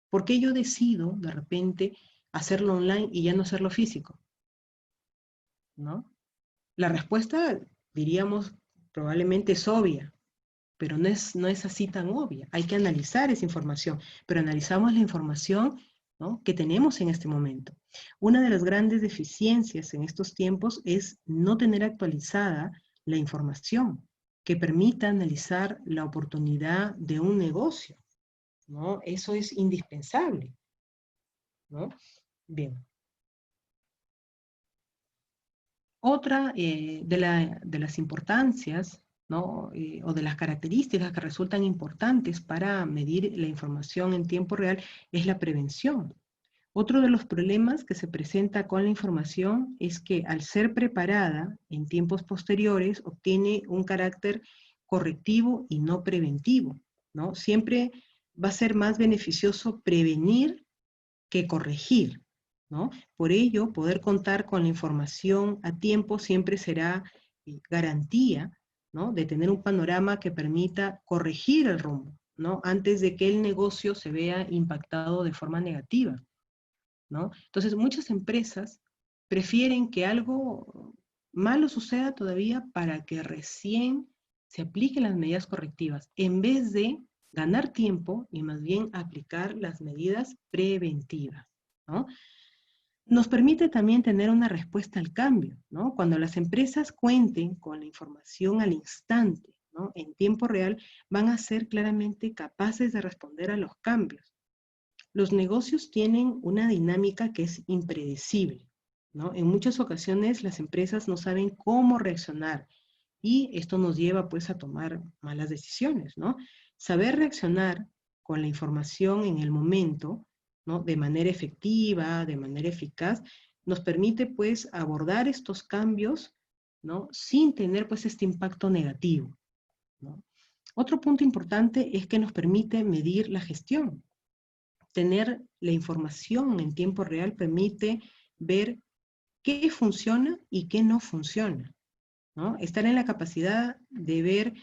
¿Por qué yo decido, de repente, hacerlo online y ya no hacerlo físico? ¿No? La respuesta, diríamos, probablemente es obvia, pero no es así tan obvia. Hay que analizar esa información, pero analizamos la información, ¿no?, que tenemos en este momento. Una de las grandes deficiencias en estos tiempos es no tener actualizada la información que permita analizar la oportunidad de un negocio, ¿no? Eso es indispensable, ¿no? Bien. Otra de las importancias, ¿no?, o de las características que resultan importantes para medir la información en tiempo real es la prevención. Otro de los problemas que se presenta con la información es que al ser preparada en tiempos posteriores obtiene un carácter correctivo y no preventivo, ¿no? Siempre va a ser más beneficioso prevenir que corregir, ¿no? Por ello, poder contar con la información a tiempo siempre será garantía, ¿no?, de tener un panorama que permita corregir el rumbo, ¿no?, antes de que el negocio se vea impactado de forma negativa, ¿no? Entonces, muchas empresas prefieren que algo malo suceda todavía para que recién se apliquen las medidas correctivas, en vez de ganar tiempo y más bien aplicar las medidas preventivas, ¿no? Nos permite también tener una respuesta al cambio, ¿no? Cuando las empresas cuenten con la información al instante, ¿no?, en tiempo real, van a ser claramente capaces de responder a los cambios. Los negocios tienen una dinámica que es impredecible, ¿no? En muchas ocasiones las empresas no saben cómo reaccionar y esto nos lleva pues a tomar malas decisiones, ¿no? Saber reaccionar con la información en el momento, ¿no?, de manera efectiva, de manera eficaz, nos permite pues abordar estos cambios, ¿no?, sin tener pues este impacto negativo, ¿no? Otro punto importante es que nos permite medir la gestión. Tener la información en tiempo real permite ver qué funciona y qué no funciona, ¿no? Estar en la capacidad de ver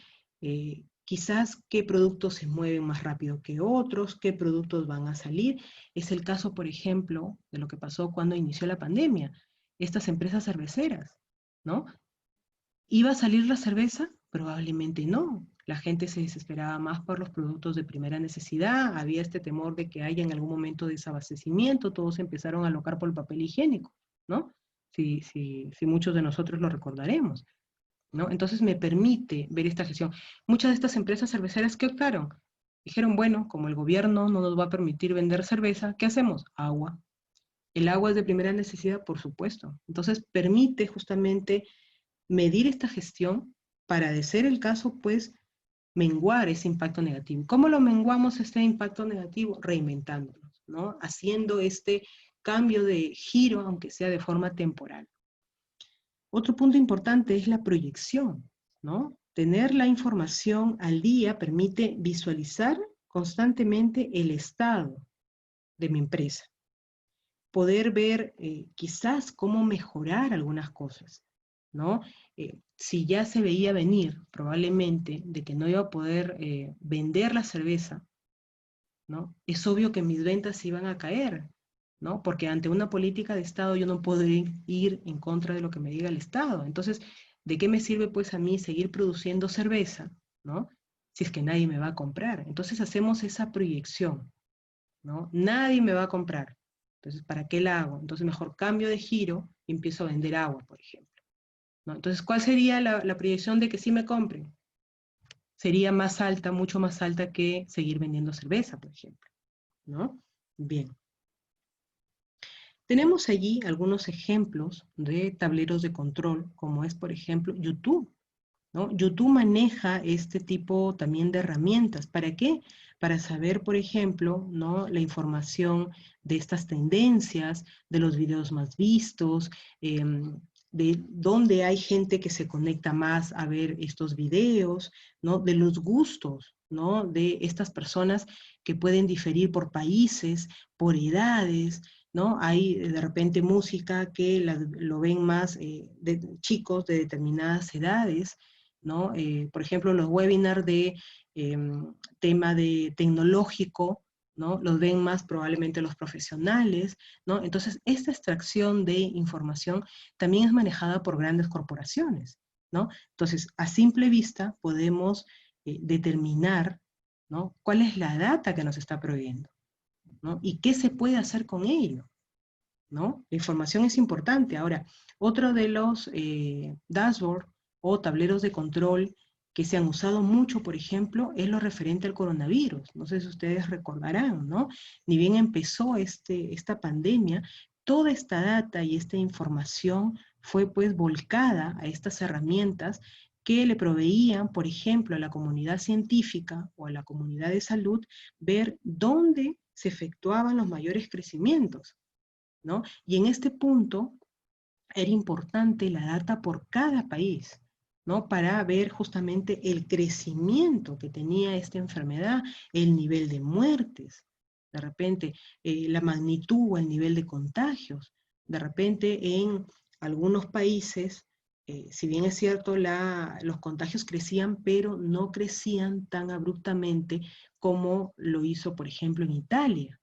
quizás qué productos se mueven más rápido que otros, qué productos van a salir. Es el caso, por ejemplo, de lo que pasó cuando inició la pandemia. Estas empresas cerveceras, ¿no? ¿Iba a salir la cerveza? Probablemente no. La gente se desesperaba más por los productos de primera necesidad, había este temor de que haya en algún momento desabastecimiento, todos empezaron a alocar por el papel higiénico, ¿no? Si muchos de nosotros lo recordaremos, ¿no? Entonces me permite ver esta gestión. Muchas de estas empresas cerveceras, ¿qué optaron? Dijeron, bueno, como el gobierno no nos va a permitir vender cerveza, ¿qué hacemos? Agua. ¿El agua es de primera necesidad? Por supuesto. Entonces permite justamente medir esta gestión para, de ser el caso, pues, menguar ese impacto negativo. ¿Cómo lo menguamos este impacto negativo? Reinventándonos, ¿no? Haciendo este cambio de giro, aunque sea de forma temporal. Otro punto importante es la proyección, ¿no? Tener la información al día permite visualizar constantemente el estado de mi empresa. Poder ver quizás cómo mejorar algunas cosas, ¿no? Si ya se veía venir probablemente de que no iba a poder vender la cerveza, ¿no? Es obvio que mis ventas iban a caer, ¿no? Porque ante una política de Estado yo no puedo ir en contra de lo que me diga el Estado. Entonces, ¿de qué me sirve pues a mí seguir produciendo cerveza, ¿no? Si es que nadie me va a comprar. Entonces hacemos esa proyección, ¿no? Nadie me va a comprar. Entonces, ¿para qué la hago? Entonces mejor cambio de giro y empiezo a vender agua, por ejemplo, ¿no? Entonces, ¿cuál sería la proyección de que sí me compren? Sería más alta, mucho más alta que seguir vendiendo cerveza, por ejemplo, ¿no? Bien. Tenemos allí algunos ejemplos de tableros de control, como es, por ejemplo, YouTube, ¿no? YouTube maneja este tipo también de herramientas. ¿Para qué? Para saber, por ejemplo, ¿no? La información de estas tendencias, de los videos más vistos, de dónde hay gente que se conecta más a ver estos videos, ¿no? De los gustos, ¿no? De estas personas que pueden diferir por países, por edades, ¿no? Hay de repente música que lo ven más de chicos de determinadas edades, ¿no? Por ejemplo, los webinars de tema de tecnológico, ¿no? Los ven más probablemente los profesionales, ¿no? Entonces, esta extracción de información también es manejada por grandes corporaciones, ¿no? Entonces, a simple vista podemos determinar, ¿no? Cuál es la data que nos está proveyendo, ¿no? Y qué se puede hacer con ello, ¿no? La información es importante. Ahora, otro de los dashboards o tableros de control que se han usado mucho, por ejemplo, es lo referente al coronavirus. No sé si ustedes recordarán, ¿no? Ni bien empezó esta pandemia, toda esta data y esta información fue pues volcada a estas herramientas que le proveían, por ejemplo, a la comunidad científica o a la comunidad de salud, ver dónde se efectuaban los mayores crecimientos, ¿no? Y en este punto era importante la data por cada país, ¿no? Para ver justamente el crecimiento que tenía esta enfermedad, el nivel de muertes, de repente la magnitud o el nivel de contagios. De repente en algunos países, si bien es cierto, los contagios crecían, pero no crecían tan abruptamente como lo hizo, por ejemplo, en Italia,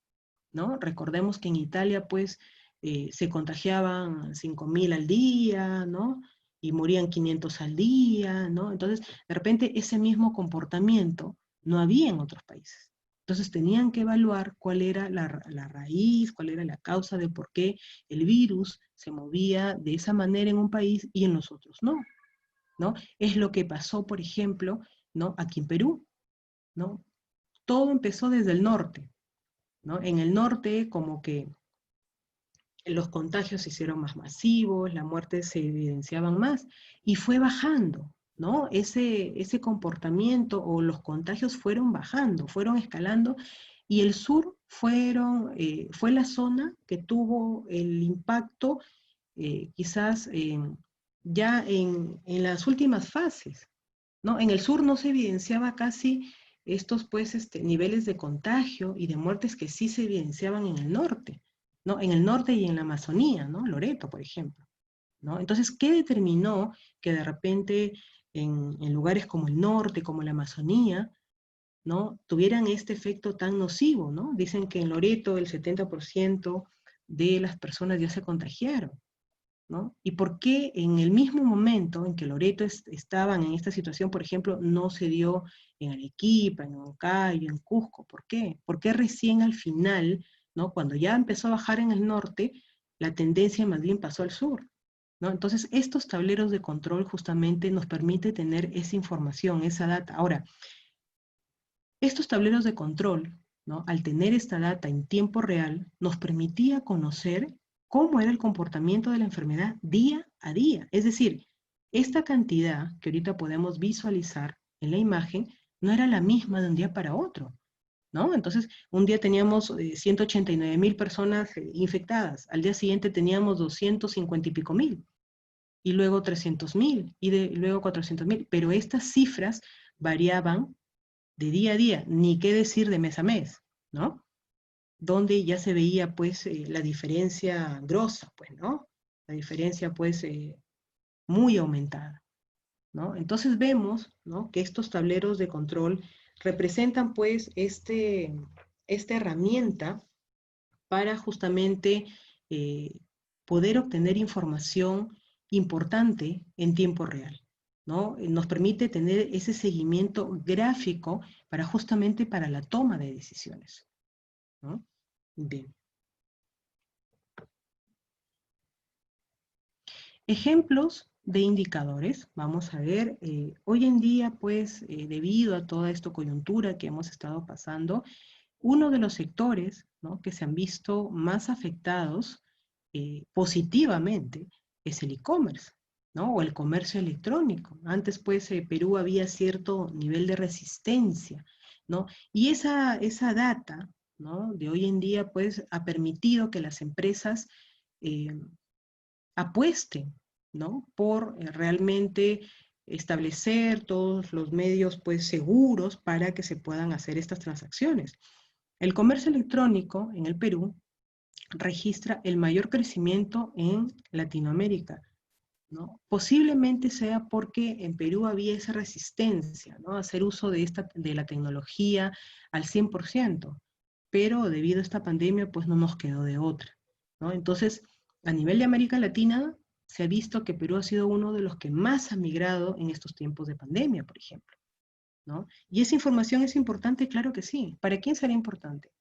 ¿no? Recordemos que en Italia, pues, se contagiaban 5.000 al día, ¿no? Y morían 500 al día, ¿no? Entonces, de repente, ese mismo comportamiento no había en otros países. Entonces, tenían que evaluar cuál era la raíz, cuál era la causa de por qué el virus se movía de esa manera en un país y en los otros no, ¿no? Es lo que pasó, por ejemplo, ¿no? Aquí en Perú, ¿no? Todo empezó desde el norte, ¿no? En el norte, como que los contagios se hicieron más masivos, las muertes se evidenciaban más, y fue bajando, ¿no? Ese comportamiento o los contagios fueron bajando, fueron escalando, y el sur fue la zona que tuvo el impacto quizás ya en las últimas fases, ¿no? En el sur no se evidenciaba casi estos pues, niveles de contagio y de muertes que sí se evidenciaban en el norte, ¿no? En el norte y en la Amazonía, ¿no? Loreto, por ejemplo, ¿no? Entonces, ¿qué determinó que de repente en lugares como el norte, como la Amazonía, ¿no? Tuvieran este efecto tan nocivo, ¿no? Dicen que en Loreto el 70% de las personas ya se contagiaron, ¿no? ¿Y por qué en el mismo momento en que Loreto estaban en esta situación, por ejemplo, no se dio en Arequipa, en Huancayo, en Cusco? ¿Por qué? ¿Por qué recién al final, ¿no? Cuando ya empezó a bajar en el norte, la tendencia más bien pasó al sur, ¿no? Entonces, estos tableros de control justamente nos permite tener esa información, esa data. Ahora, estos tableros de control, ¿no? Al tener esta data en tiempo real, nos permitía conocer cómo era el comportamiento de la enfermedad día a día. Es decir, esta cantidad que ahorita podemos visualizar en la imagen no era la misma de un día para otro, ¿no? Entonces, un día teníamos 189.000 personas infectadas, al día siguiente teníamos 250 y pico mil, y luego 300.000, luego 400.000, pero estas cifras variaban de día a día, ni qué decir de mes a mes, ¿no? Donde ya se veía, pues, la diferencia grosa, pues, ¿no? La diferencia, pues, muy aumentada, ¿no? Entonces vemos, ¿no?, que estos tableros de control representan, pues, esta herramienta para justamente eh, poder obtener información importante en tiempo real, ¿no? Nos permite tener ese seguimiento gráfico para justamente para la toma de decisiones, ¿no? Bien. Ejemplos de indicadores, vamos a ver, hoy en día, pues, debido a toda esta coyuntura que hemos estado pasando, uno de los sectores, ¿no?, que se han visto más afectados positivamente es el e-commerce, ¿no?, o el comercio electrónico. Antes, pues, Perú había cierto nivel de resistencia, ¿no? Y esa data, ¿no?, de hoy en día, pues, ha permitido que las empresas eh, apuesten, ¿no?, por realmente establecer todos los medios, pues, seguros para que se puedan hacer estas transacciones. El comercio electrónico en el Perú registra el mayor crecimiento en Latinoamérica, ¿no? Posiblemente sea porque en Perú había esa resistencia, ¿no?, a hacer uso de la tecnología al 100%, pero debido a esta pandemia, pues no nos quedó de otra, ¿no? Entonces, a nivel de América Latina, se ha visto que Perú ha sido uno de los que más ha migrado en estos tiempos de pandemia, por ejemplo, ¿no? Y esa información es importante, claro que sí. ¿Para quién será importante?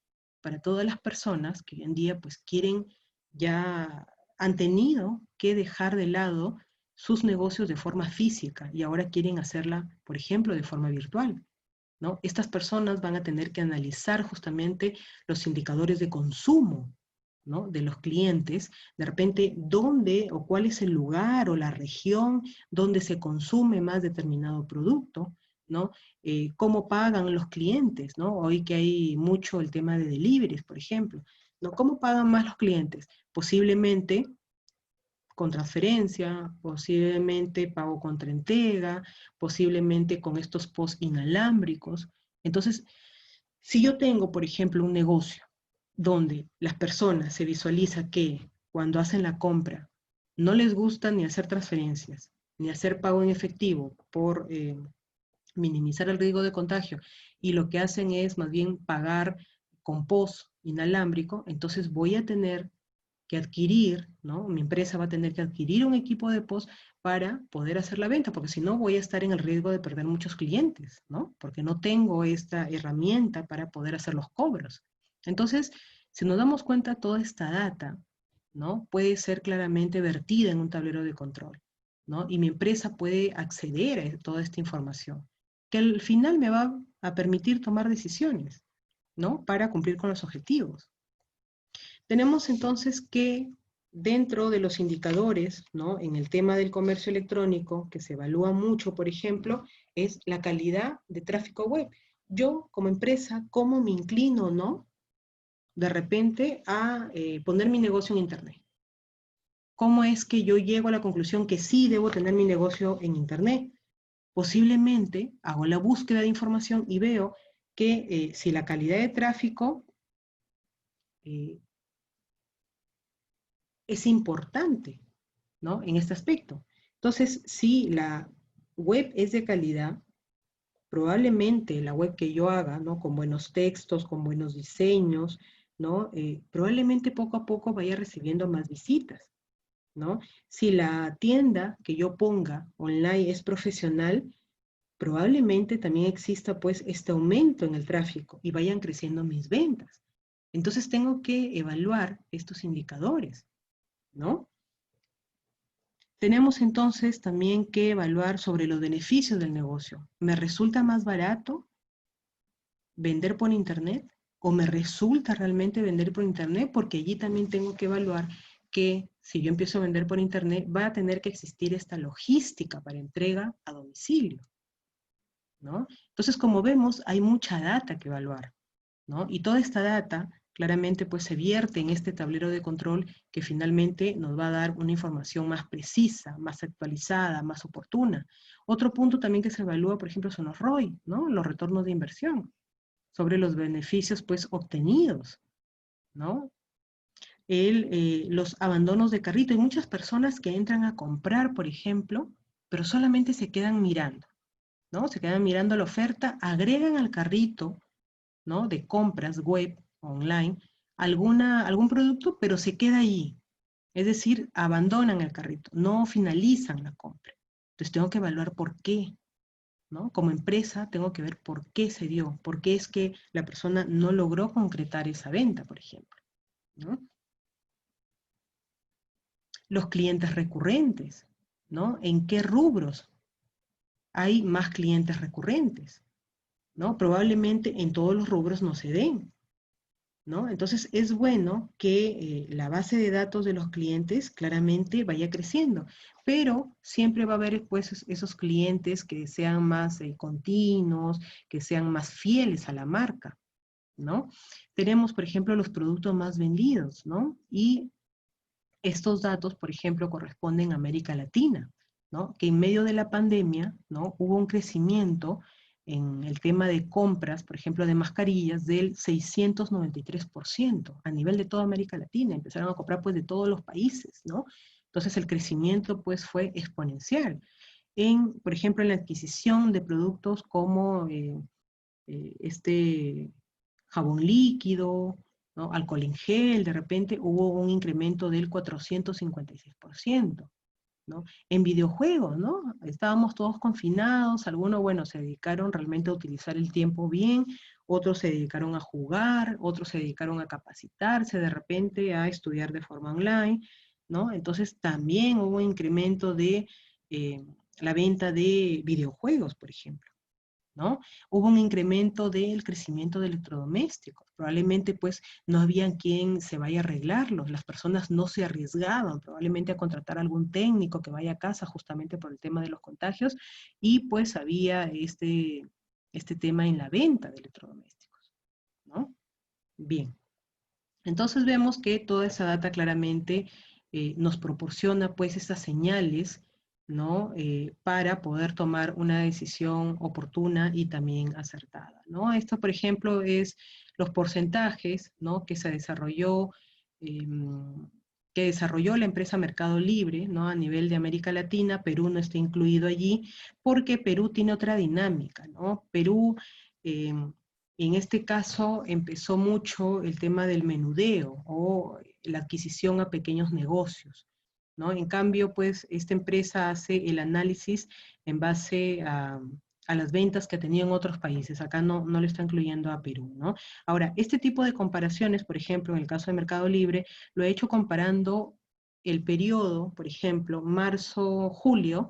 Para todas las personas que hoy en día pues quieren, ya han tenido que dejar de lado sus negocios de forma física y ahora quieren hacerla, por ejemplo, de forma virtual, ¿no? Estas personas van a tener que analizar justamente los indicadores de consumo, ¿no?, de los clientes, de repente dónde o cuál es el lugar o la región donde se consume más determinado producto, ¿no? Cómo pagan los clientes, ¿no? Hoy que hay mucho el tema de deliveries, por ejemplo, ¿no? ¿Cómo pagan más los clientes? Posiblemente con transferencia, posiblemente pago contra entrega, posiblemente con estos post inalámbricos. Entonces, si yo tengo, por ejemplo, un negocio donde las personas se visualiza que cuando hacen la compra no les gusta ni hacer transferencias, ni hacer pago en efectivo por minimizar el riesgo de contagio, y lo que hacen es más bien pagar con POS inalámbrico, entonces voy a tener que adquirir, ¿no? Mi empresa va a tener que adquirir un equipo de POS para poder hacer la venta, porque si no voy a estar en el riesgo de perder muchos clientes, ¿no? Porque no tengo esta herramienta para poder hacer los cobros. Entonces, si nos damos cuenta, toda esta data, ¿no?, puede ser claramente vertida en un tablero de control, ¿no? Y mi empresa puede acceder a toda esta información, que al final me va a permitir tomar decisiones, ¿no?, para cumplir con los objetivos. Tenemos entonces que dentro de los indicadores, ¿no?, en el tema del comercio electrónico, que se evalúa mucho, por ejemplo, es la calidad de tráfico web. Yo, como empresa, ¿cómo me inclino, no?, de repente a poner mi negocio en Internet? ¿Cómo es que yo llego a la conclusión que sí debo tener mi negocio en Internet? Posiblemente hago la búsqueda de información y veo que si la calidad de tráfico eh, es importante, ¿no?, en este aspecto. Entonces, si la web es de calidad, probablemente la web que yo haga, ¿no?, con buenos textos, con buenos diseños, ¿no?, probablemente poco a poco vaya recibiendo más visitas, ¿no? Si la tienda que yo ponga online es profesional, probablemente también exista pues este aumento en el tráfico y vayan creciendo mis ventas. Entonces tengo que evaluar estos indicadores, ¿no? Tenemos entonces también que evaluar sobre los beneficios del negocio. ¿Me resulta más barato vender por internet? ¿O me resulta realmente vender por internet? Porque allí también tengo que evaluar que si yo empiezo a vender por internet, va a tener que existir esta logística para entrega a domicilio, ¿no? Entonces, como vemos, hay mucha data que evaluar, ¿no? Y toda esta data claramente pues se vierte en este tablero de control que finalmente nos va a dar una información más precisa, más actualizada, más oportuna. Otro punto también que se evalúa, por ejemplo, son los ROI, ¿no? Los retornos de inversión, sobre los beneficios pues obtenidos, ¿no? Los abandonos de carrito. Hay muchas personas que entran a comprar, por ejemplo, pero solamente se quedan mirando, ¿no? Se quedan mirando la oferta, agregan al carrito, ¿no? De compras web, online, algún producto, pero se queda ahí. Es decir, abandonan el carrito, no finalizan la compra. Entonces tengo que evaluar por qué, ¿no? Como empresa tengo que ver por qué se dio, por qué es que la persona no logró concretar esa venta, por ejemplo, ¿no? Los clientes recurrentes, ¿no? ¿En qué rubros hay más clientes recurrentes? ¿No? Probablemente en todos los rubros no se den, ¿no? Entonces es bueno que la base de datos de los clientes claramente vaya creciendo, pero siempre va a haber pues esos clientes que sean más continuos, que sean más fieles a la marca, ¿no? Tenemos, por ejemplo, los productos más vendidos, ¿no? Y estos datos, por ejemplo, corresponden a América Latina, ¿no? Que en medio de la pandemia, ¿no? Hubo un crecimiento en el tema de compras, por ejemplo, de mascarillas, del 693% a nivel de toda América Latina. Empezaron a comprar, pues, de todos los países, ¿no? Entonces, el crecimiento, pues, fue exponencial. Por ejemplo, en la adquisición de productos como este jabón líquido, ¿no? Alcohol en gel, de repente hubo un incremento del 456%, ¿no? En videojuegos, ¿no? Estábamos todos confinados, algunos, bueno, se dedicaron realmente a utilizar el tiempo bien, otros se dedicaron a jugar, otros se dedicaron a capacitarse, de repente a estudiar de forma online, ¿no? Entonces también hubo un incremento de la venta de videojuegos, por ejemplo. ¿No? Hubo un incremento del crecimiento de electrodomésticos. Probablemente pues no había quien se vaya a arreglarlos, las personas no se arriesgaban probablemente a contratar a algún técnico que vaya a casa justamente por el tema de los contagios y pues había este tema en la venta de electrodomésticos, ¿no? Bien, entonces vemos que toda esa data claramente nos proporciona pues estas señales, ¿no? Para poder tomar una decisión oportuna y también acertada, ¿no? Esto, por ejemplo, es los porcentajes, ¿no? Que desarrolló la empresa Mercado Libre, ¿no? A nivel de América Latina. Perú no está incluido allí porque Perú tiene otra dinámica, ¿no? Perú... em, en este caso empezó mucho el tema del menudeo o la adquisición a pequeños negocios, ¿no? En cambio, pues esta empresa hace el análisis en base a las ventas que ha tenido en otros países. Acá no le está incluyendo a Perú, ¿no? Ahora, este tipo de comparaciones, por ejemplo, en el caso de Mercado Libre, lo he hecho comparando el periodo, por ejemplo, marzo-julio,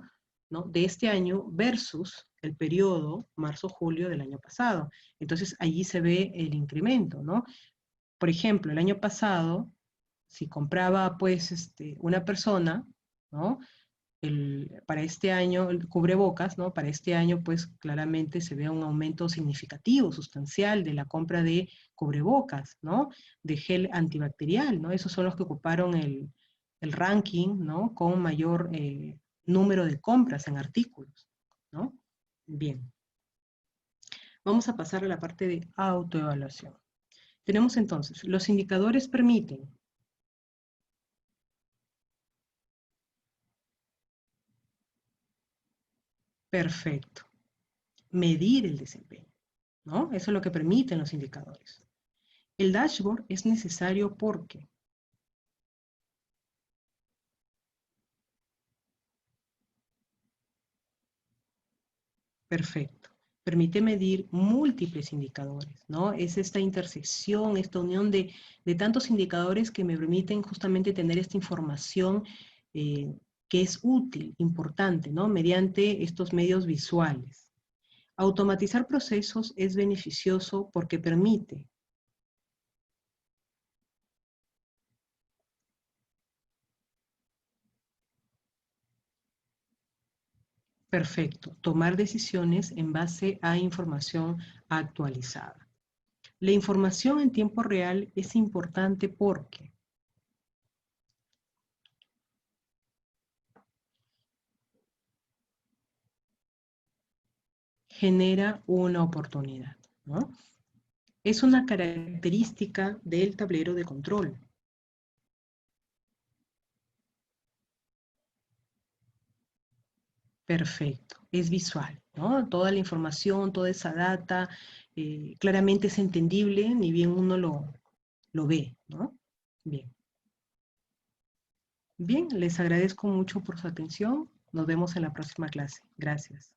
¿no? De este año versus el periodo marzo-julio del año pasado. Entonces allí se ve el incremento, ¿no? Por ejemplo, el año pasado, si compraba pues una persona, ¿no? Para este año, el cubrebocas, ¿no? Para este año, pues claramente se ve un aumento significativo, sustancial de la compra de cubrebocas, ¿no? De gel antibacterial, ¿no? Esos son los que ocuparon el ranking, ¿no? Con mayor número de compras en artículos, ¿no? Bien, vamos a pasar a la parte de autoevaluación. Tenemos entonces, los indicadores permiten, perfecto, medir el desempeño, ¿no? Eso es lo que permiten los indicadores. El dashboard es necesario porque, perfecto, permite medir múltiples indicadores, ¿no? Es esta intersección, esta unión de tantos indicadores que me permiten justamente tener esta información eh, que es útil, importante, ¿no? Mediante estos medios visuales. Automatizar procesos es beneficioso porque Perfecto. Tomar decisiones en base a información actualizada. La información en tiempo real es importante porque genera una oportunidad, ¿no? Es una característica del tablero de control. Perfecto, es visual, ¿no? Toda la información, toda esa data, claramente es entendible, ni bien uno lo ve, ¿no? Bien. Bien, les agradezco mucho por su atención. Nos vemos en la próxima clase. Gracias.